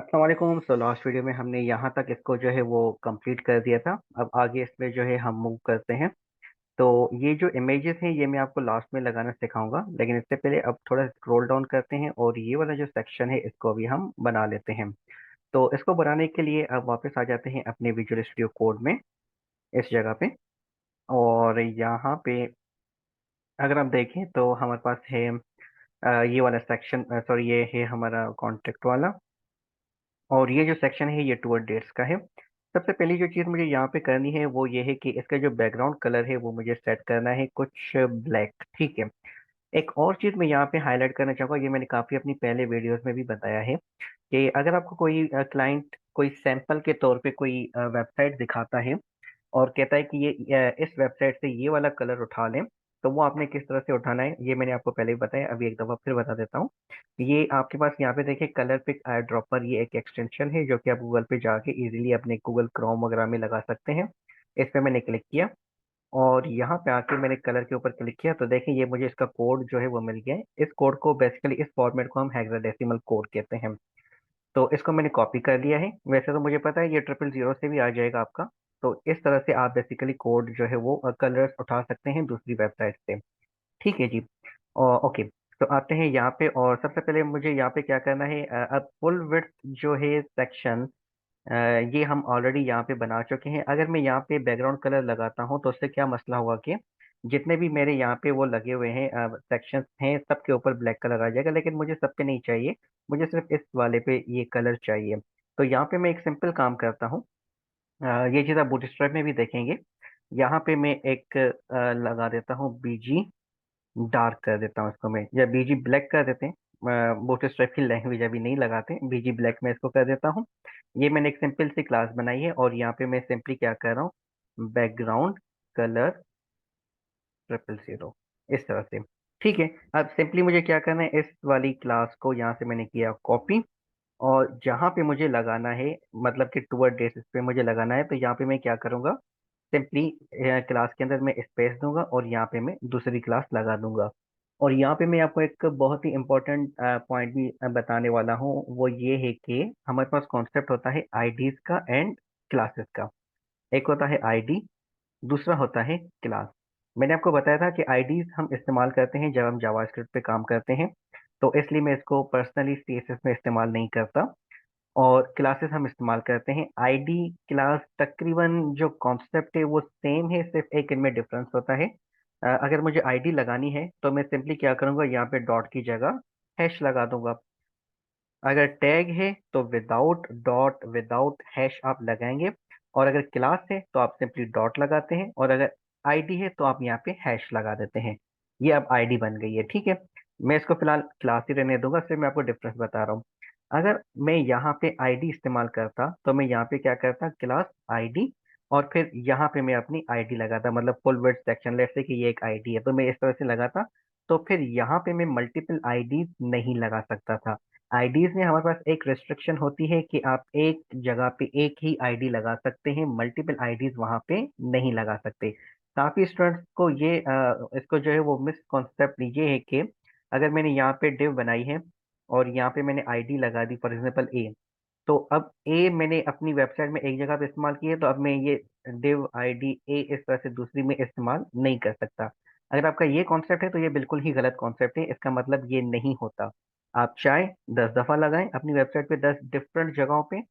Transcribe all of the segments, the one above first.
अस्सलाम वालेकुम। Last video में हमने यहाँ तक इसको जो है वो कंप्लीट कर दिया था। अब आगे इसमें जो है हम मूव करते हैं। तो ये जो इमेजेस हैं ये मैं आपको लास्ट में लगाना सिखाऊंगा, लेकिन इससे पहले अब थोड़ा स्क्रॉल डाउन करते हैं और ये वाला जो सेक्शन है इसको अभी हम बना लेते हैं। तो इसको बनाने के लिए अब वापस आ जाते हैं अपने विजुअल स्टूडियो कोड में, इस जगह पे। और यहाँ पे अगर आप देखें तो हमारे पास है ये वाला सेक्शन, सॉरी, ये है हमारा कॉन्टेक्ट वाला। और ये जो सेक्शन है ये टूअर्ड डेट्स का है। सबसे पहली जो चीज़ मुझे यहाँ पे करनी है वो ये है कि इसका जो बैकग्राउंड कलर है वो मुझे सेट करना है कुछ ब्लैक। ठीक है। एक और चीज़ मैं यहाँ पे हाईलाइट करना चाहूँगा, ये मैंने काफ़ी अपनी पहले वीडियोस में भी बताया है कि अगर आपको कोई क्लाइंट कोई सैंपल के तौर पे कोई वेबसाइट दिखाता है और कहता है कि ये इस वेबसाइट से ये वाला कलर उठा लें, तो वो आपने किस तरह से उठाना है ये मैंने आपको पहले ही बताया, अभी एक दफ़ा फिर बता देता हूँ। ये आपके पास यहाँ पे देखिए कलर पिक आई ड्रॉपर, ये एक एक्सटेंशन है जो कि आप गूगल पे जाके इजीली अपने गूगल क्रोम वगैरह में लगा सकते हैं। इस पे मैंने क्लिक किया और यहाँ पे आके मैंने कलर के ऊपर क्लिक किया, तो देखें ये मुझे इसका कोड जो है वो मिल गया है। इस कोड को बेसिकली, इस फॉर्मेट को हम हेक्साडेसिमल कोड कहते हैं। तो इसको मैंने कॉपी कर लिया है। वैसे तो मुझे पता है ये 000 से भी आ जाएगा आपका। तो इस तरह से आप बेसिकली कोड जो है वो कलर्स उठा सकते हैं दूसरी वेबसाइट से। ठीक है जी। और ओके, तो आते हैं यहाँ पे और सबसे पहले मुझे यहाँ पे क्या करना है, अब फुल विड्थ जो है सेक्शन, ये हम ऑलरेडी यहाँ पे बना चुके हैं। अगर मैं यहाँ पे बैकग्राउंड कलर लगाता हूँ तो उससे क्या मसला होगा कि जितने भी मेरे यहाँ पे वो लगे हुए हैं सेक्शंस हैं, सबके ऊपर ब्लैक कलर आ जाएगा, लेकिन मुझे सब पे नहीं चाहिए। मुझे सिर्फ इस वाले पे ये कलर चाहिए। तो यहाँ पे मैं एक सिंपल काम करता हूँ। ये चीज़ आप बूटस्ट्रैप में भी देखेंगे। यहाँ पे मैं एक लगा देता हूँ बीजी, डार्क कर देता हूँ इसको मैं, या बीजी ब्लैक कर देते हैं। बूटस्ट्रैप की लैंग्वेज अभी नहीं लगाते, बीजी ब्लैक में इसको कर देता हूँ। ये मैंने एक सिंपल सी क्लास बनाई है और यहाँ पे मैं सिंपली क्या कर रहा हूँ, बैकग्राउंड कलर 000, इस तरह से। ठीक है। अब सिंपली मुझे क्या करना है, इस वाली क्लास को यहाँ से मैंने किया कॉपी, और जहाँ पे मुझे लगाना है, मतलब कि टूवर्ड बेसिस पे मुझे लगाना है, तो यहाँ पे मैं क्या करूँगा, सिंपली क्लास के अंदर मैं स्पेस दूंगा और यहाँ पे मैं दूसरी क्लास लगा दूंगा। और यहाँ पे मैं आपको एक बहुत ही इंपॉर्टेंट पॉइंट भी बताने वाला हूँ, वो ये है कि हमारे पास कॉन्सेप्ट होता है आईडीज का एंड क्लासेस का। एक होता है आईडी, दूसरा होता है क्लास। मैंने आपको बताया था कि आईडीज हम इस्तेमाल करते हैं जब हम जावास्क्रिप्ट पे काम करते हैं, तो इसलिए मैं इसको पर्सनली सीएसएस में इस्तेमाल नहीं करता। और क्लासेस हम इस्तेमाल करते हैं। आईडी क्लास तकरीबन जो कॉन्सेप्ट है वो सेम है, सिर्फ एक इनमें डिफरेंस होता है। अगर मुझे आईडी लगानी है तो मैं सिंपली क्या करूंगा, यहाँ पे डॉट की जगह हैश लगा दूंगा। अगर टैग है तो विदाउट डॉट विदाउट हैश आप लगाएंगे, और अगर क्लास है तो आप सिंपली डॉट लगाते हैं, और अगर आईडी है तो आप यहाँ पे हैश लगा देते हैं। ये अब आईडी बन गई है। ठीक है। मैं इसको फिलहाल क्लास ही रहने दूंगा, फिर मैं आपको डिफरेंस बता रहा हूँ। अगर मैं यहाँ पे आईडी इस्तेमाल करता तो मैं यहाँ पे क्या करता, क्लास आईडी, और फिर यहाँ पे मैं अपनी आईडी लगाता, मतलब full word section, let's say कि ये एक आईडी है तो मैं इस तरह से लगाता। तो फिर यहाँ पे मैं मल्टीपल आईडीज नहीं लगा सकता था। आईडीज में हमारे पास एक रिस्ट्रिक्शन होती है कि आप एक जगह पे एक ही आईडी लगा सकते हैं, मल्टीपल आईडीज वहां पे नहीं लगा सकते। काफी स्टूडेंट्स को ये इसको जो है वो मिसकॉन्सेप्ट ये है कि अगर मैंने यहाँ पे डिव बनाई है और यहाँ पे मैंने आईडी लगा दी, फॉर एग्जांपल ए, तो अब ए मैंने अपनी वेबसाइट में एक जगह पे इस्तेमाल की है, तो अब मैं ये div id a इस तरह से दूसरी में इस्तेमाल नहीं कर सकता। अगर आपका ये कॉन्सेप्ट है तो ये बिल्कुल ही गलत कॉन्सेप्ट है, इसका मतलब ये नहीं होता। आप चाहे 10 दफा लगाएं अपनी वेबसाइट पे 10 डिफरेंट जगहों पे,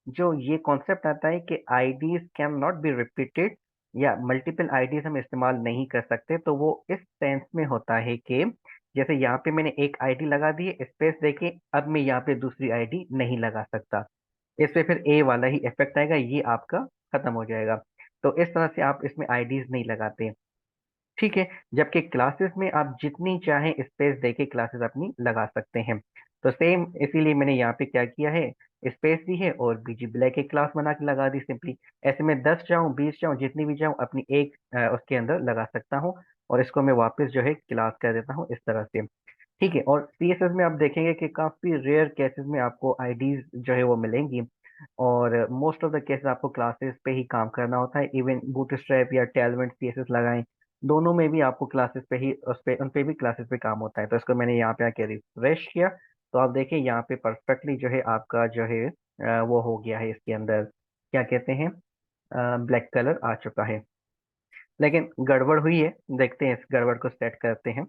जो ये कॉन्सेप्ट आता है कि IDs can not be repeated, या मल्टीपल आईडीज हम इस्तेमाल नहीं कर सकते, तो वो इस सेंस में होता है कि जैसे यहाँ पे मैंने एक आईडी लगा दी है, स्पेस देके, अब मैं यहाँ पे दूसरी आईडी नहीं लगा सकता। इस पे फिर ए वाला ही इफेक्ट आएगा, ये आपका खत्म हो जाएगा। तो इस तरह से आप इसमें आईडीज नहीं लगाते। ठीक है। जबकि क्लासेस में आप जितनी चाहें स्पेस देके क्लासेस अपनी लगा सकते हैं। तो सेम इसीलिए मैंने यहाँ पे क्या किया है, स्पेस दी है और बीजी ब्लैक एक क्लास बना के लगा दी सिंपली। ऐसे में 10 चाहूँ 20 चाहूँ जितनी भी चाहूँ अपनी एक उसके अंदर लगा सकता हूँ। और इसको मैं वापस जो है क्लास कर देता हूँ इस तरह से। ठीक है। और सीएसएस में आप देखेंगे कि काफी रेयर केसेस में आपको आईडीज जो है वो मिलेंगी, और मोस्ट ऑफ द केसेस आपको क्लासेस पे ही काम करना होता है। इवन बूटस्ट्रैप या टेलमेंट सीएसएस लगाएं, दोनों में भी आपको क्लासेस पे ही, उस पे उन पे भी क्लासेस पे काम होता है। तो इसको मैंने यहाँ पे आके रिफ्रेश किया, तो आप देखिए यहाँ पे परफेक्टली जो है आपका जो है वो हो गया है, इसके अंदर क्या कहते हैं, ब्लैक कलर आ चुका है। लेकिन गड़बड़ हुई है, देखते हैं इस गड़बड़ को सेट करते हैं।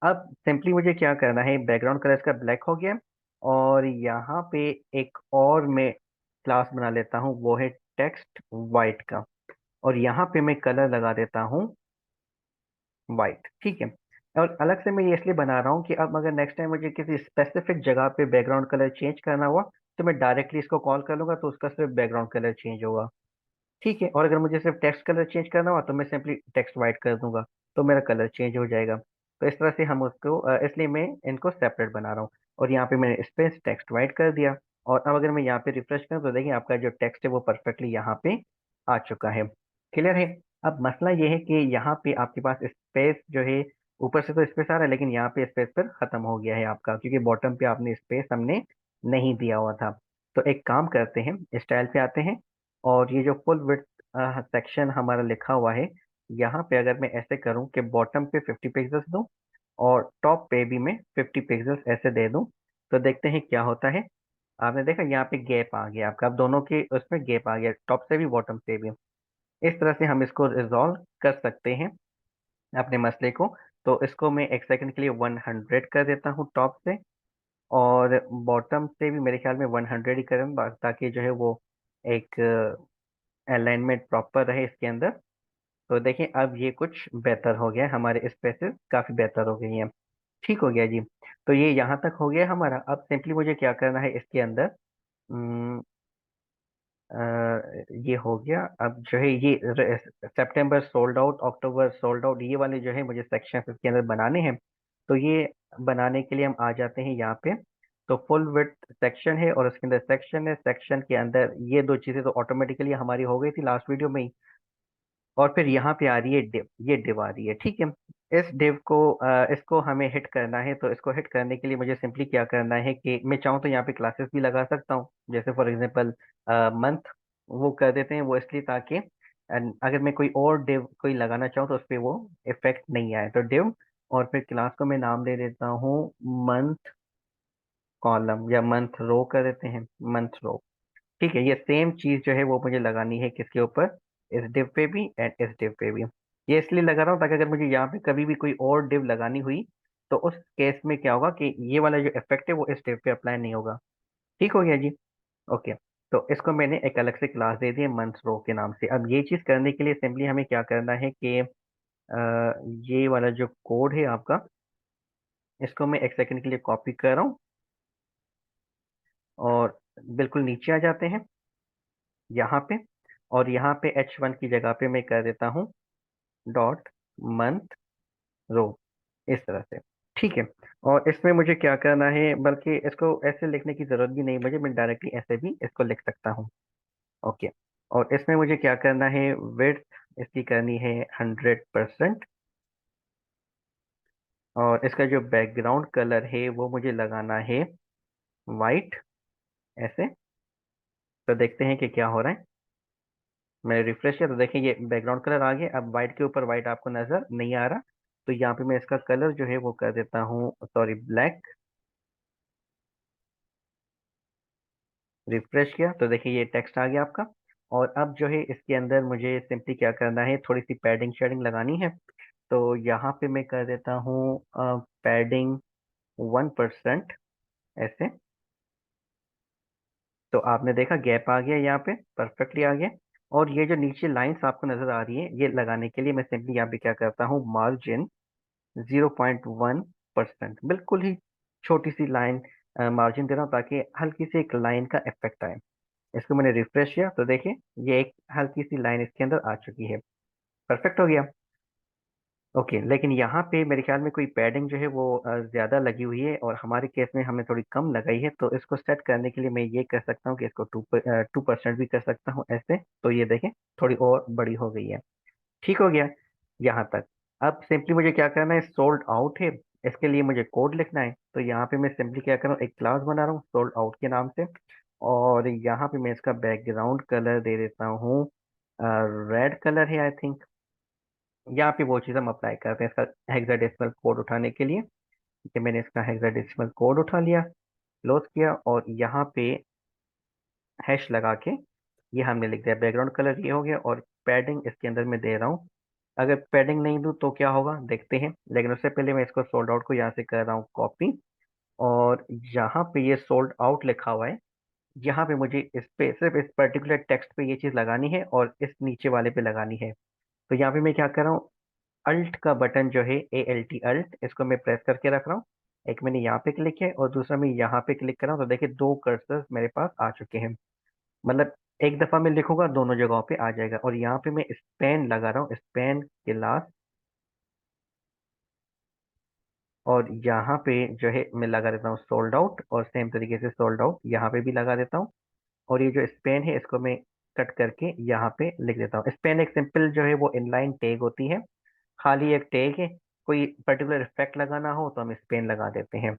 अब सिंपली मुझे क्या करना है, बैकग्राउंड कलर इसका ब्लैक हो गया, और यहाँ पे एक और मैं क्लास बना लेता हूँ, वो है टेक्स्ट वाइट का, और यहाँ पे मैं कलर लगा देता हूँ वाइट। ठीक है। और अलग से मैं ये इसलिए बना रहा हूँ कि अब अगर नेक्स्ट टाइम मुझे किसी स्पेसिफिक जगह पे बैकग्राउंड कलर चेंज करना हुआ, तो मैं डायरेक्टली इसको कॉल कर लूंगा, तो उसका सिर्फ बैकग्राउंड कलर चेंज होगा। ठीक है। और अगर मुझे सिर्फ टेक्स्ट कलर चेंज करना हुआ, तो मैं सिंपली टेक्स्ट वाइट कर दूंगा, तो मेरा कलर चेंज हो जाएगा। तो इस तरह से हम उसको इसलिए मैं इनको सेपरेट बना रहा हूँ। और यहाँ पे मैंने स्पेस टेक्स्ट वाइट कर दिया। और अब अगर मैं यहाँ पे रिफ्रेश करूँ, तो देखिए आपका जो टेक्स्ट है वो परफेक्टली यहाँ पे आ चुका है। क्लियर है। अब मसला ये है कि यहाँ पे आपके पास स्पेस जो है, ऊपर से तो स्पेस आ रहा है, लेकिन यहाँ पे स्पेस पर खत्म हो गया है आपका, क्योंकि बॉटम पे आपने स्पेस हमने नहीं दिया हुआ था। तो एक काम करते हैं, स्टाइल पे आते हैं, और ये जो फुल विड्थ सेक्शन हमारा लिखा हुआ है, यहाँ पे अगर मैं ऐसे करूँ कि बॉटम पे 50 पिक्सल्स दूं, और टॉप पे भी मैं 50 पिक्सल्स ऐसे दे दूं, तो देखते हैं क्या होता है। आपने देखा यहाँ पे गैप आ गया आपका, अब दोनों के उसमें गैप आ गया, टॉप से भी बॉटम से भी। इस तरह से हम इसको रिजॉल्व कर सकते हैं अपने मसले को। तो इसको मैं एक सेकंड के लिए 100 कर देता हूँ टॉप से, और बॉटम से भी मेरे ख्याल में 100 ही करें, ताकि जो है वो एक अलाइनमेंट प्रॉपर रहे इसके अंदर। तो देखिए अब ये कुछ बेहतर हो गया है, हमारे स्पेसेस काफी बेहतर हो गई हैं। ठीक हो गया जी। तो ये यहाँ तक हो गया हमारा। अब सिंपली मुझे क्या करना है इसके अंदर, अम, ये हो गया। अब जो है ये सितंबर सोल्ड आउट, अक्टूबर सोल्ड आउट, ये वाले जो है मुझे सेक्शन इसके अंदर बनाने हैं। तो ये बनाने के लिए हम आ जाते हैं यहाँ पे। तो फुल विड्थ सेक्शन है, और उसके अंदर सेक्शन है, सेक्शन के अंदर ये दो चीजें तो ऑटोमेटिकली हमारी हो गई थी लास्ट वीडियो में ही। और फिर यहाँ पे आ रही है डिव, ये डिव आ रही है। ठीक है। इस डिव को इसको हमें हिट करना है, तो इसको हिट करने के लिए मुझे सिंपली क्या करना है कि मैं चाहूँ तो यहाँ पे क्लासेस भी लगा सकता हूँ, जैसे फॉर एग्जांपल मंथ, वो कर देते हैं वो इसलिए ताकि अगर मैं कोई और डिव कोई लगाना चाहूँ तो उस पर वो इफेक्ट नहीं आए। तो डिव, और फिर क्लास को मैं नाम दे देता हूँ मंथ कॉलम, या मंथ रो कर देते हैं, मंथ रो। ठीक है। ये सेम चीज जो है वो मुझे लगानी है किसके ऊपर, इस डिव पे भी एंड इस डिव पे भी। ये इसलिए लगा रहा हूँ ताकि अगर मुझे यहाँ पे कभी भी कोई और डिव लगानी हुई, तो उस केस में क्या होगा कि ये वाला जो इफेक्ट है वो इस डिव पे अप्लाई नहीं होगा। ठीक हो गया जी। ओके। तो इसको मैंने एक अलग से क्लास दे दी है मंथ रो के नाम से। अब ये चीज करने के लिए सिंपली हमें क्या करना है कि ये वाला जो कोड है आपका, इसको मैं एक सेकंड के लिए कॉपी कर रहा हूँ, और बिल्कुल नीचे आ जाते हैं यहाँ पे, और यहाँ पे H1 की जगह पे मैं कर देता हूँ डॉट मंथ रो, इस तरह से। ठीक है। और इसमें मुझे क्या करना है, बल्कि इसको ऐसे लिखने की जरूरत भी नहीं मुझे, मैं डायरेक्टली ऐसे भी इसको लिख सकता हूँ। ओके। और इसमें मुझे क्या करना है, विड्थ इसकी करनी है 100%, और इसका जो बैकग्राउंड कलर है वो मुझे लगाना है वाइट, ऐसे। तो देखते हैं कि क्या हो रहा है। मैंने रिफ्रेश किया तो देखिए ये बैकग्राउंड कलर आ गया। अब वाइट के ऊपर वाइट आपको नजर नहीं आ रहा, तो यहाँ पे मैं इसका कलर जो है वो कर देता हूँ, सॉरी, ब्लैक। रिफ्रेश किया तो देखिए ये टेक्स्ट आ गया आपका। और अब जो है इसके अंदर मुझे सिंपली क्या करना है, थोड़ी सी पैडिंग शेडिंग लगानी है। तो यहाँ पे मैं कर देता हूँ पैडिंग 1%, ऐसे। तो आपने देखा गैप आ गया यहाँ पे, परफेक्टली आ गया। और ये जो नीचे लाइंस आपको नजर आ रही है, ये लगाने के लिए मैं सिंपली यहाँ पे क्या करता हूँ, मार्जिन 0.1%, बिल्कुल ही छोटी सी लाइन मार्जिन दे रहा हूँ, ताकि हल्की सी एक लाइन का इफेक्ट आए। इसको मैंने रिफ्रेश किया तो देखिए ये एक हल्की सी लाइन इसके अंदर आ चुकी है। परफेक्ट हो गया। ओके। लेकिन यहाँ पे मेरे ख्याल में कोई पैडिंग जो है वो ज्यादा लगी हुई है, और हमारे केस में हमने थोड़ी कम लगाई है। तो इसको सेट करने के लिए मैं ये कर सकता हूँ कि इसको 2% भी कर सकता हूँ, ऐसे। तो ये देखें थोड़ी और बड़ी हो गई है। ठीक हो गया यहाँ तक। अब सिंपली मुझे क्या करना है, सोल्ड आउट है, इसके लिए मुझे कोड लिखना है। तो यहाँ पे मैं सिंपली क्या कर रहा हूँ, एक क्लास बना रहा हूँ सोल्ड आउट के नाम से, और यहाँ पे मैं इसका बैकग्राउंड कलर दे देता हूँ रेड कलर है आई थिंक। यहाँ पे वो चीज़ हम अप्लाई करते हैं इसका हेक्साडेसिमल कोड उठाने के लिए, कि मैंने इसका हेक्साडेसिमल कोड उठा लिया। क्लोज किया और यहाँ पे हैश लगा के ये हमने लिख दिया। बैकग्राउंड कलर ये हो गया और पैडिंग इसके अंदर मैं दे रहा हूँ। अगर पैडिंग नहीं दूँ तो क्या होगा देखते हैं, लेकिन उससे पहले मैं इसको सोल्ड आउट को यहाँ से कर रहा हूँ कॉपी। और यहाँ पे ये सोल्ड आउट लिखा हुआ है, यहाँ पे मुझे इस पे सिर्फ इस पर्टिकुलर टेक्स्ट पे ये चीज़ लगानी है और इस नीचे वाले पे लगानी है। तो यहाँ पे मैं क्या कर रहा हूँ, अल्ट का बटन जो है ALT अल्ट, इसको मैं प्रेस करके रख रहा हूँ। एक मैंने यहाँ पे क्लिक किया और दूसरा मैं यहाँ पे क्लिक कर रहा हूँ। तो देखिए दो कर्सर मेरे पास आ चुके हैं। मतलब एक दफा मैं लिखूंगा दोनों जगहों पे आ जाएगा। और यहाँ पे मैं स्पेन लगा रहा हूँ, स्पेन के लास्ट। और यहाँ पे जो है मैं लगा देता हूँ सोल्ड आउट, और सेम तरीके से सोल्ड आउट यहाँ पे भी लगा देता हूँ। और ये जो स्पेन है इसको मैं कट करके यहाँ पे लिख देता हूँ। स्पेन एक सिंपल जो है वो इनलाइन टैग होती है, खाली एक टैग है। कोई पर्टिकुलर इफेक्ट लगाना हो तो हम स्पेन लगा देते हैं।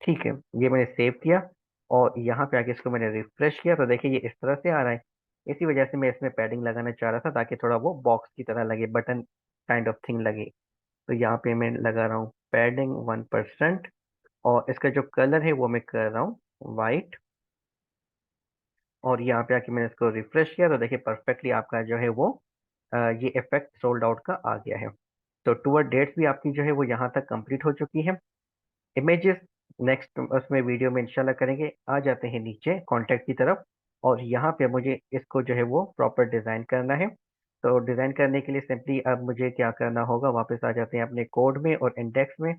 ठीक है, ये मैंने सेव किया और यहाँ पे आके इसको मैंने रिफ्रेश किया तो देखिए ये इस तरह से आ रहा है। इसी वजह से मैं इसमें पैडिंग लगाना चाह रहा था ताकि थोड़ा वो बॉक्स की तरह लगे, बटन काइंड ऑफ थिंग लगे। तो यहाँ पे मैं लगा रहा हूँ पैडिंग 1%। और इसका जो कलर है वो मैं कर रहा हूँ वाइट। और यहाँ पे आके मैंने इसको रिफ्रेश किया तो देखिए परफेक्टली आपका जो है वो ये इफेक्ट सोल्ड आउट का आ गया है। तो टूअर डेट्स भी आपकी जो है वो यहाँ तक कंप्लीट हो चुकी है। इमेजेस नेक्स्ट उसमें वीडियो में इंशाल्लाह करेंगे। आ जाते हैं नीचे कॉन्टेक्ट की तरफ। और यहाँ पे मुझे इसको जो है वो प्रॉपर डिज़ाइन करना है। तो डिज़ाइन करने के लिए सिंपली अब मुझे क्या करना होगा, वापस आ जाते हैं अपने कोड में और इंडेक्स में।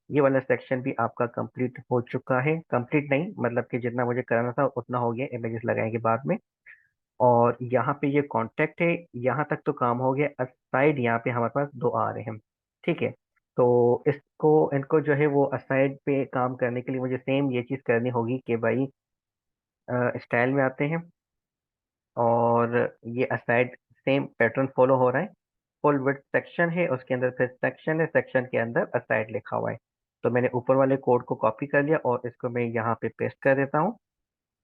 ये वाला सेक्शन भी आपका कंप्लीट हो चुका है, कंप्लीट नहीं मतलब कि जितना मुझे करना था उतना हो गया, इमेजेस लगाएंगे बाद में। और यहाँ पे ये कॉन्टेक्ट है, यहाँ तक तो काम हो गया। असाइड यहाँ पे हमारे पास दो आ रहे हैं। ठीक है, तो इसको इनको जो है वो असाइड पे काम करने के लिए मुझे सेम ये चीज़ करनी होगी कि भाई स्टाइल में आते हैं और ये असाइड सेम पैटर्न फॉलो हो रहा है। फुल विड्थ सेक्शन है, उसके अंदर फिर सेक्शन है, सेक्शन के अंदर असाइड लिखा हुआ है। तो मैंने ऊपर वाले कोड को कॉपी कर लिया और इसको मैं यहाँ पे पेस्ट कर देता हूँ।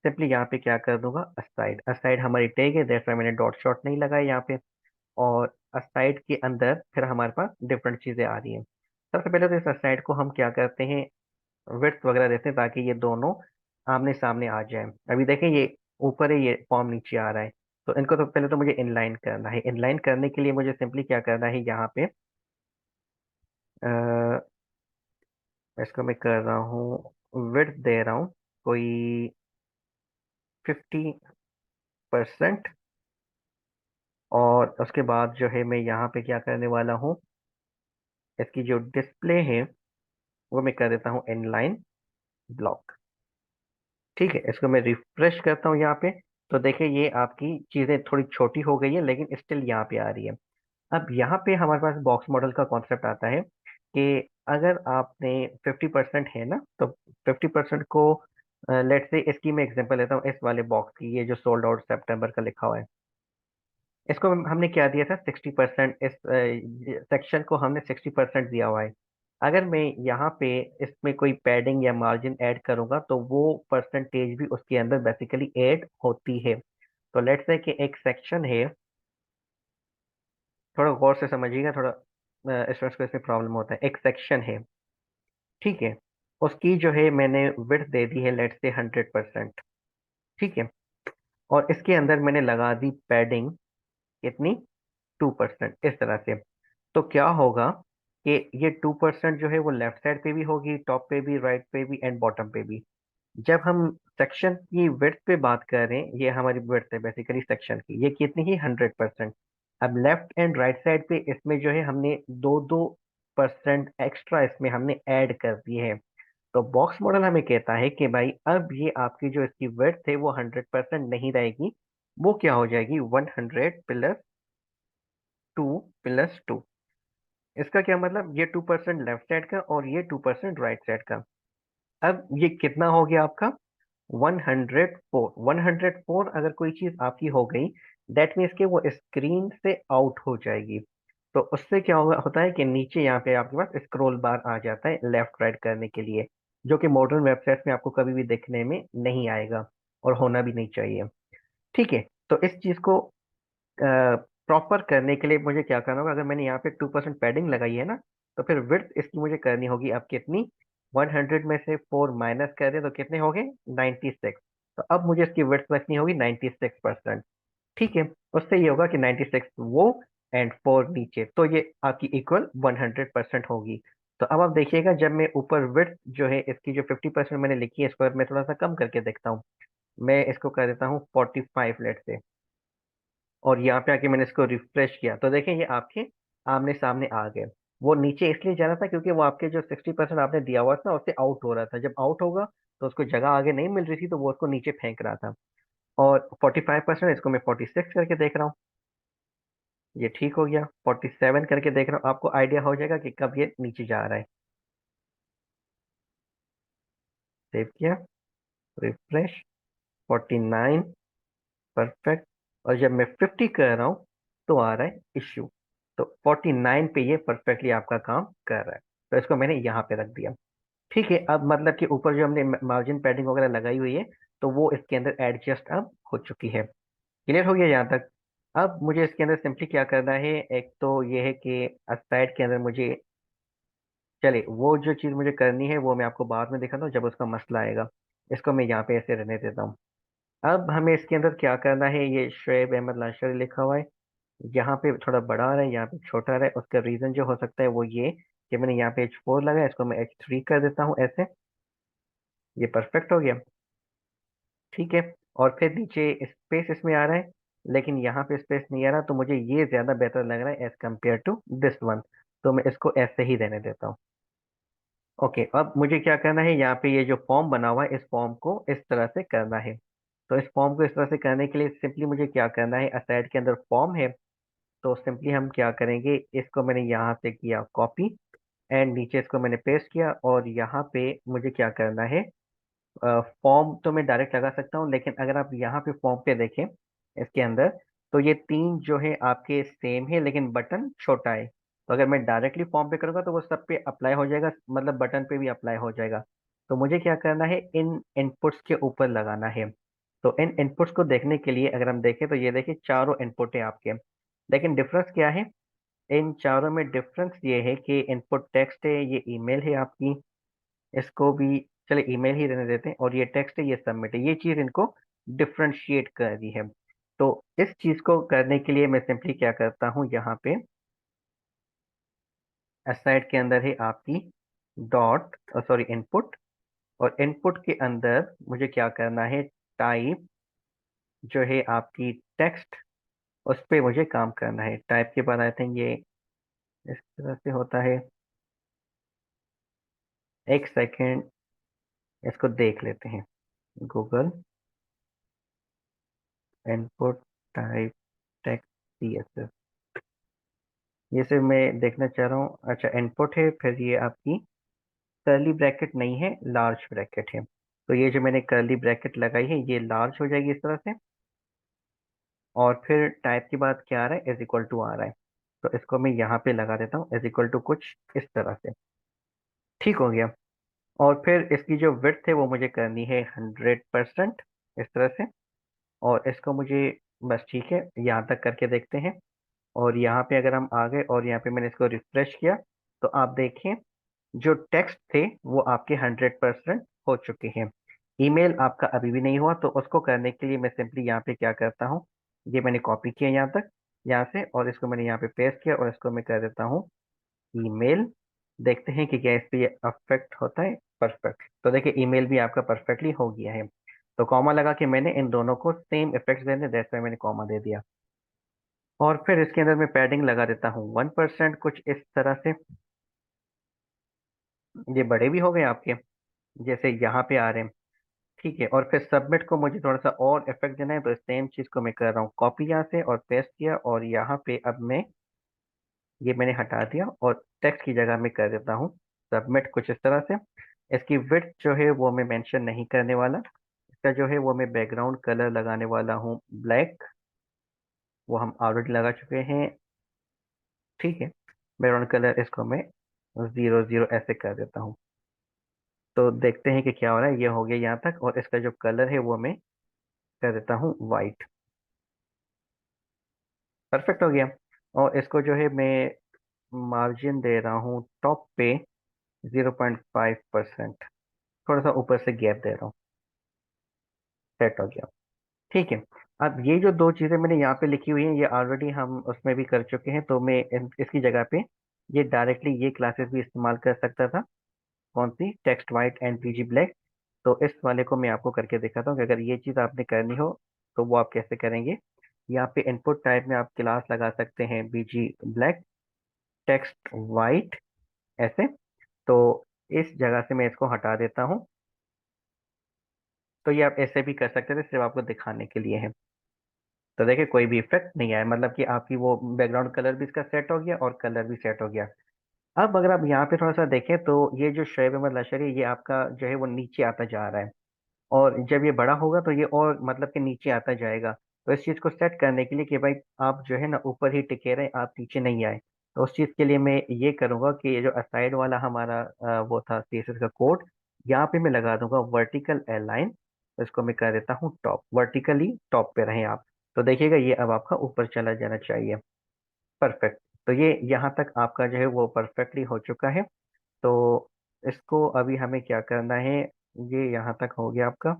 सिंपली यहाँ पे क्या कर दूंगा, असाइड। असाइड हमारी टैग है, दैट्स व्हाई मैंने डॉट शॉट नहीं लगाया यहाँ पे। और असाइड के अंदर फिर हमारे पास डिफरेंट चीजें आ रही हैं। सबसे पहले तो इस असाइड को हम क्या करते हैं, विड्थ वगैरह देते हैं ताकि ये दोनों आमने सामने आ जाए। अभी देखें ये ऊपर है, ये फॉर्म नीचे आ रहा है। तो इनको तो पहले तो मुझे इनलाइन करना है। इनलाइन करने के लिए मुझे सिंपली क्या करना है, यहाँ पे अ, इसको मैं कर रहा हूँ विड्थ दे रहा हूँ कोई 50%। और उसके बाद जो है मैं यहाँ पे क्या करने वाला हूँ, इसकी जो डिस्प्ले है वो मैं कर देता हूँ इनलाइन ब्लॉक। ठीक है, इसको मैं रिफ्रेश करता हूँ यहाँ पे। तो देखिए ये आपकी चीज़ें थोड़ी छोटी हो गई है लेकिन स्टिल यहाँ पे आ रही है। अब यहाँ पे हमारे पास बॉक्स मॉडल का कॉन्सेप्ट आता है कि अगर आपने 50% है ना, तो 50% को लेट से इसकी मैं एग्जांपल लेता हूँ, इस वाले बॉक्स की, ये जो सोल्ड आउट सितंबर का लिखा हुआ है, इसको हमने क्या दिया था 60%। इस सेक्शन को हमने 60% दिया हुआ है। अगर मैं यहाँ पे इसमें कोई पैडिंग या मार्जिन ऐड करूंगा तो वो परसेंटेज भी उसके अंदर बेसिकली ऐड होती है। तो लेट्स से कि एक सेक्शन है, थोड़ा गौर से समझिएगा, थोड़ा स्टूडेंट्स को इसमें प्रॉब्लम होता है। एक सेक्शन है, ठीक है, उसकी जो है मैंने विड्थ दे दी है लेट्स से 100%। ठीक है, और इसके अंदर मैंने लगा दी पैडिंग कितनी, 2% इस तरह से। तो क्या होगा कि ये 2% जो है वो लेफ्ट साइड पे भी होगी, टॉप पे भी, राइट पे भी एंड बॉटम पे भी। जब हम सेक्शन की विड्थ पे बात कर रहे हैं, ये हमारी विड्थ है बेसिकली सेक्शन की, ये कितनी ही 100%। अब लेफ्ट एंड राइट साइड पे इसमें जो है हमने 2-2% एक्स्ट्रा इसमें हमने ऐड कर दिए हैं। तो बॉक्स मॉडल हमें कहता है कि भाई अब ये आपकी जो इसकी विड्थ है वो 100% नहीं रहेगी, वो क्या हो जाएगी 100 + 2 + 2। इसका क्या मतलब, ये 2% लेफ्ट साइड का और ये 2% राइट साइड का। अब ये कितना हो गया आपका 104। 104 अगर कोई चीज आपकी हो गई, दैट मीन्स कि वो स्क्रीन से आउट हो जाएगी। तो उससे क्या होगा, होता है कि नीचे यहाँ पे आपके पास स्क्रॉल बार आ जाता है लेफ्ट राइट करने के लिए, जो कि मॉडर्न वेबसाइट में आपको कभी भी देखने में नहीं आएगा और होना भी नहीं चाहिए। ठीक है, तो इस चीज को प्रॉपर करने के लिए मुझे क्या करना होगा, अगर मैंने यहाँ पे 2% पैडिंग लगाई है ना, तो फिर विड्थ इसकी मुझे करनी होगी अब कितनी, 100 में से 4 माइनस कर दें तो कितने हो गए? 96। तो अब मुझे इसकी विड्थ रखनी होगी 96%। ठीक है, उससे ये होगा कि 96 वो एंड 4 नीचे, तो ये आपकी इक्वल 100% होगी। तो अब आप देखिएगा, जब मैं ऊपर विड्थ जो है इसकी जो 50% मैंने लिखी है, इसको मैं थोड़ा सा कम करके देखता हूँ। मैं इसको कर देता हूँ 45 लेट से, और यहाँ पे आके मैंने इसको रिफ्रेश किया तो देखें ये आपके आमने सामने आ गए। वो नीचे इसलिए जा रहा था क्योंकि वो आपके जो 60% आपने दिया हुआ था उससे आउट हो रहा था, जब आउट होगा तो उसको जगह आगे नहीं मिल रही थी तो वो उसको नीचे फेंक रहा था। और 45% इसको मैं 46 करके देख रहा हूँ, ये ठीक हो गया। 47 करके देख रहा हूँ, आपको आइडिया हो जाएगा कि कब ये नीचे जा रहा है। सेव किया, रिफ्रेश, 49, परफेक्ट। और जब मैं 50 कर रहा हूँ तो आ रहा है इश्यू। तो 49 पे ये परफेक्टली आपका काम कर रहा है, तो इसको मैंने यहाँ पे रख दिया। ठीक है, अब मतलब कि ऊपर जो हमने मार्जिन पैडिंग वगैरह लगाई हुई है तो वो इसके अंदर एडजस्ट अब हो चुकी है। क्लियर हो गया यहाँ तक? अब मुझे इसके अंदर सिंपली क्या करना है, एक तो ये है कि साइड के अंदर मुझे, चलिए वो जो चीज़ मुझे करनी है वो मैं आपको बाद में दिखाता हूँ जब उसका मसला आएगा। इसको मैं यहाँ पे ऐसे रहने देता हूँ। अब हमें इसके अंदर क्या करना है, ये शुएब अहमद लांशरी लिखा हुआ है, यहाँ पे थोड़ा बड़ा आ रहा है, यहाँ पे छोटा आ रहा है। उसका रीजन जो हो सकता है वो ये कि मैंने यहाँ पे H4 लगाया, इसको मैं H3 कर देता हूँ ऐसे। ये परफेक्ट हो गया। ठीक है, और फिर नीचे स्पेस इसमें आ रहा है, लेकिन यहाँ पे स्पेस नहीं आ रहा, तो मुझे ये ज्यादा बेहतर लग रहा है as compare to this one. तो मैं इसको ऐसे ही रहने देता हूँ। ओके, अब मुझे क्या करना है, यहाँ पे ये जो फॉर्म बना हुआ है इस फॉर्म को इस तरह से करना है। तो इस फॉर्म को इस तरह से करने के लिए सिंपली मुझे क्या करना है, असाइड के अंदर फॉर्म है, तो सिंपली हम क्या करेंगे, इसको मैंने यहाँ से किया कॉपी, एंड नीचे इसको मैंने पेस्ट किया, और यहाँ पे मुझे क्या करना है, फॉर्म तो मैं डायरेक्ट लगा सकता हूँ, लेकिन अगर आप यहाँ पे फॉर्म पे देखें इसके अंदर, तो ये तीन जो है आपके सेम है लेकिन बटन छोटा है। तो अगर मैं डायरेक्टली फॉर्म पे करूँगा तो वो सब पे अप्लाई हो जाएगा, मतलब बटन पे भी अप्लाई हो जाएगा। तो मुझे क्या करना है, इन इनपुट्स के ऊपर लगाना है। तो इन इनपुट्स को देखने के लिए अगर हम देखें तो ये देखिए चारों इनपुट है आपके, लेकिन डिफरेंस क्या है, इन चारों में डिफरेंस ये है कि इनपुट टेक्स्ट है, ये ईमेल है आपकी, इसको भी चले ईमेल ही रहने देते हैं, और ये टेक्स्ट है, ये सबमिट है, ये चीज इनको डिफ्रेंशिएट कर दी है। तो इस चीज को करने के लिए मैं सिंपली क्या करता हूँ, यहाँ पे असाइड के अंदर है आपकी डॉट, सॉरी इनपुट, और इनपुट के अंदर मुझे क्या करना है, टाइप जो है आपकी टेक्स्ट, उस पे मुझे काम करना है। टाइप के बाद आई थिंक ये इस तरह से होता है। एक सेकेंड, इसको देख लेते हैं। Google input type text CSS, ये सिर्फ मैं देखना चाह रहा हूँ। अच्छा, इनपुट है, फिर ये आपकी कर्ली ब्रैकेट नहीं है, लार्ज ब्रैकेट है। तो ये जो मैंने कर्ली ब्रैकेट लगाई है ये लार्ज हो जाएगी इस तरह से, और फिर टाइप के बाद क्या आ रहा है, इज इक्वल टू आ रहा है। तो इसको मैं यहाँ पे लगा देता हूँ, इज इक्वल टू कुछ इस तरह से। ठीक हो गया। और फिर इसकी जो विड्थ है वो मुझे करनी है 100% इस तरह से, और इसको मुझे, बस ठीक है, यहाँ तक करके देखते हैं। और यहाँ पे अगर हम आ गए और यहाँ पे मैंने इसको रिफ्रेश किया, तो आप देखें जो टेक्स्ट थे वो आपके 100% हो चुके हैं। ईमेल आपका अभी भी नहीं हुआ, तो उसको करने के लिए मैं सिंपली यहाँ पे क्या करता हूँ, ये मैंने कॉपी किया यहाँ तक, यहाँ से, और इसको मैंने यहाँ पे पेस्ट किया, और इसको मैं कर देता हूँ ईमेल। देखते हैं कि क्या इस पे ये अफेक्ट होता है। परफेक्ट, तो देखिए ईमेल भी आपका परफेक्टली हो गया है। तो कॉमा लगा के मैंने इन दोनों को सेम इफेक्ट देने, दैट्स व्हाई मैंने कॉमा दे दिया। और फिर इसके अंदर मैं पैडिंग लगा देता हूँ 1%, कुछ इस तरह से। ये बड़े भी हो गए आपके, जैसे यहाँ पे आ रहे हैं। ठीक है, और फिर सबमिट को मुझे थोड़ा सा और इफेक्ट देना है, तो सेम चीज को मैं कर रहा हूँ, कॉपी यहाँ से और पेस्ट किया, और यहाँ पे अब मैं, ये मैंने हटा दिया और टेक्स्ट की जगह में कर देता हूँ सबमिट, कुछ इस तरह से। इसकी विड्थ जो है वो मैं मेंशन नहीं करने वाला, इसका जो है वो मैं बैकग्राउंड कलर लगाने वाला हूँ ब्लैक, वो हम ऑलरेडी लगा चुके हैं। ठीक है, बैकग्राउंड कलर इसको मैं 00 ऐसे कर देता हूँ। तो देखते हैं कि क्या हो रहा है, ये हो गया यहाँ तक, और इसका जो कलर है वो मैं कर देता हूँ वाइट। परफेक्ट हो गया। और इसको जो है मैं मार्जिन दे रहा हूँ टॉप पे 0.5%, थोड़ा सा ऊपर से गैप दे रहा हूँ। सेट हो गया। ठीक है। अब ये जो दो चीज़ें मैंने यहाँ पे लिखी हुई हैं ये ऑलरेडी हम उसमें भी कर चुके हैं, तो मैं इसकी जगह पे ये डायरेक्टली ये क्लासेस भी इस्तेमाल कर सकता था। कौन सी? Text white and BG black. तो इस वाले को मैं आपको करके दिखाता हूँ कि अगर ये चीज़ आपने करनी हो तो वो आप कैसे करेंगे। यहाँ पे इनपुट टाइप में आप क्लास लगा सकते हैं बीजी ब्लैक, टेक्स्ट वाइट, ऐसे। तो इस जगह से मैं इसको हटा देता हूँ। तो ये आप ऐसे भी कर सकते थे, सिर्फ आपको दिखाने के लिए है। तो देखिए कोई भी इफेक्ट नहीं आया, मतलब कि आपकी वो बैकग्राउंड कलर भी इसका सेट हो गया और कलर भी सेट हो गया। अब अगर आप यहाँ पे थोड़ा सा देखें तो ये जो शोएब अहमद लश्करी ये आपका जो है वो नीचे आता जा रहा है, और जब ये बड़ा होगा तो ये और मतलब कि नीचे आता जाएगा। तो इस चीज़ को सेट करने के लिए कि भाई आप जो है ना ऊपर ही टिके रहे, आप नीचे नहीं आए, तो उस चीज़ के लिए मैं ये करूँगा कि ये जो असाइड वाला हमारा वो था सीएसएस का कोड, यहाँ पे मैं लगा दूंगा वर्टिकल अलाइन। तो इसको मैं कर देता हूँ टॉप, वर्टिकली टॉप पे रहें आप। तो देखिएगा ये अब आपका ऊपर चला जाना चाहिए। परफेक्ट। तो ये यहाँ तक आपका जो है वो परफेक्टली हो चुका है। तो इसको अभी हमें क्या करना है, ये यहाँ तक हो गया आपका।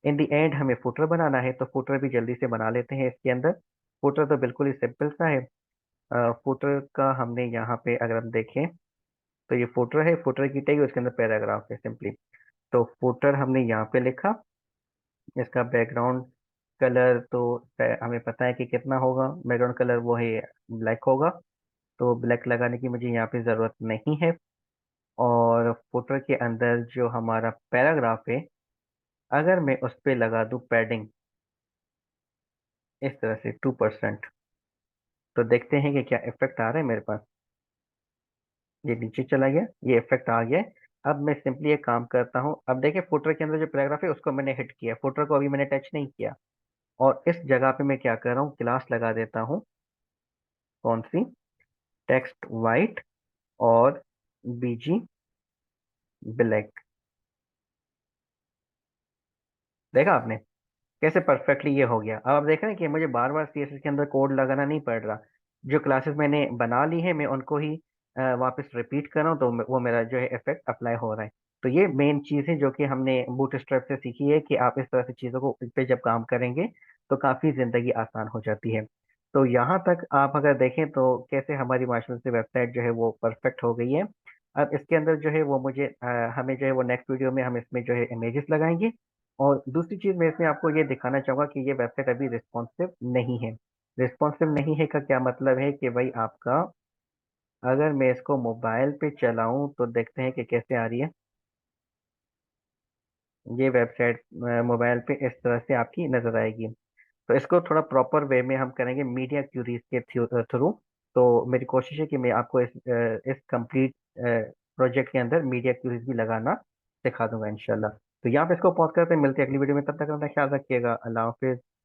इन दी एंड हमें फुटर बनाना है, तो फुटर भी जल्दी से बना लेते हैं इसके अंदर। फुटर तो बिल्कुल ही सिंपल सा है। फुटर का हमने यहाँ पे अगर हम देखें तो ये फुटर है, फुटर की टैग उसके अंदर पैराग्राफ है सिंपली। तो फुटर हमने यहाँ पे लिखा। इसका बैकग्राउंड कलर तो हमें पता है कि कितना होगा, बैकग्राउंड कलर वो है ब्लैक होगा। तो ब्लैक लगाने की मुझे यहाँ पे ज़रूरत नहीं है। और फुटर के अंदर जो हमारा पैराग्राफ है, अगर मैं उस पे लगा दूं पैडिंग इस तरह से 2%, तो देखते हैं कि क्या इफेक्ट आ रहा है मेरे पास। ये नीचे चला गया, ये इफेक्ट आ गया है। अब मैं सिंपली एक काम करता हूँ, अब देखिए फुटर के अंदर जो पैराग्राफ है उसको मैंने हिट किया, फुटर को अभी मैंने टच नहीं किया। और इस जगह पे मैं क्या कर रहा हूँ, क्लास लगा देता हूँ। कौन सी? टेक्स्ट वाइट और बीजी ब्लैक। देखा आपने कैसे परफेक्टली ये हो गया। अब आप देख रहे हैं कि मुझे बार बार सीएसएस के अंदर कोड लगाना नहीं पड़ रहा। जो क्लासेस मैंने बना ली है मैं उनको ही वापस रिपीट कर रहा हूँ, तो वो मेरा जो है इफेक्ट अप्लाई हो रहा है। तो ये मेन चीज़ है जो कि हमने बूटस्ट्रैप से सीखी है कि आप इस तरह से चीज़ों को पे जब काम करेंगे तो काफ़ी ज़िंदगी आसान हो जाती है। तो यहाँ तक आप अगर देखें तो कैसे हमारी माशाल्लाह से वेबसाइट जो है वो परफेक्ट हो गई है। अब इसके अंदर जो है वो मुझे हमें जो है वो नेक्स्ट वीडियो में हम इसमें जो है इमेजेस लगाएंगे। और दूसरी चीज मैं इसमें आपको ये दिखाना चाहूंगा कि ये वेबसाइट अभी रिस्पॉन्सिव नहीं है। रिस्पॉन्सिव नहीं है का क्या मतलब है कि भाई आपका, अगर मैं इसको मोबाइल पे चलाऊं तो देखते हैं कि कैसे आ रही है ये वेबसाइट। मोबाइल पे इस तरह से आपकी नजर आएगी। तो इसको थोड़ा प्रॉपर वे में हम करेंगे मीडिया क्यूरीज के थ्रू। तो मेरी कोशिश है कि मैं आपको इस कंप्लीट प्रोजेक्ट के अंदर मीडिया क्यूरीज भी लगाना सिखा दूंगा इंशाल्लाह। तो यहाँ पे इसको पॉज करते हैं, मिलते हैं अगली वीडियो में, तब तक अपना ख्याल रखिएगा। अल्लाह हाफिज।